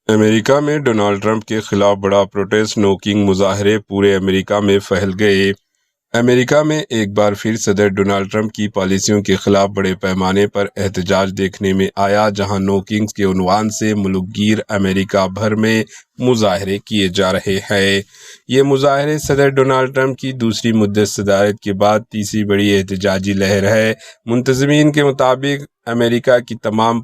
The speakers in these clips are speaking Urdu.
امریکہ میں ڈونالڈ ٹرمپ کے خلاف بڑا پروٹیسٹ نوکنگ مظاہرے پورے امریکہ میں پھیل گئے۔ امریکہ میں ایک بار پھر صدر ڈونالڈ ٹرمپ کی پالیسیوں کے خلاف بڑے پیمانے پر احتجاج دیکھنے میں آیا، جہاں نو کنگز کے عنوان سے ملک گیر امریکہ بھر میں مظاہرے کیے جا رہے ہیں۔ یہ مظاہرے صدر ڈونالڈ ٹرمپ کی دوسری مدت صدارت کے بعد تیسری بڑی احتجاجی لہر ہے۔ منتظمین کے مطابق امریکہ کی تمام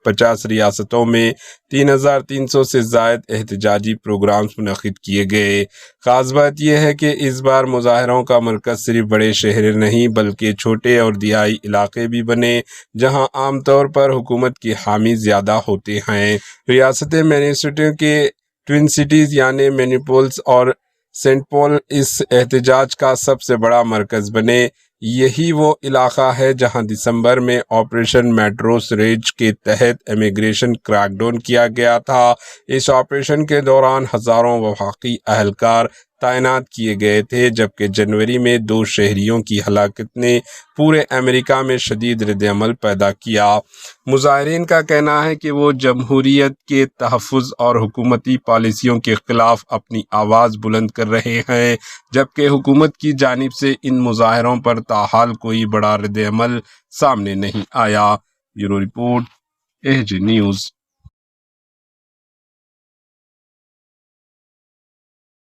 50 ریاستوں میں 3300 سے زائد احتجاجی پروگرامز منعقد کیے گئے۔ خاص بات یہ ہے کہ اس بار مظاہروں کا مرکز صرف بڑے شہر نہیں بلکہ چھوٹے اور دیہی علاقے بھی بنے، جہاں عام طور پر حکومت کے حامی زیادہ ہوتے ہیں۔ ریاست مینیسوٹا کے ٹوئن سٹیز یعنی منیاپولس اور سینٹ پال اس احتجاج کا سب سے بڑا مرکز بنے۔ یہی وہ علاقہ ہے جہاں دسمبر میں آپریشن میٹرو سریج کے تحت امیگریشن کریک ڈاؤن کیا گیا تھا۔ اس آپریشن کے دوران ہزاروں وفاقی اہلکار تعینات کیے گئے تھے، جبکہ جنوری میں 2 شہریوں کی ہلاکت نے پورے امریکہ میں شدید رد عمل پیدا کیا۔ مظاہرین کا کہنا ہے کہ وہ جمہوریت کے تحفظ اور حکومتی پالیسیوں کے خلاف اپنی آواز بلند کر رہے ہیں، جبکہ حکومت کی جانب سے ان مظاہروں پر تاحال کوئی بڑا رد عمل سامنے نہیں آیا۔ Bureau report, AG news.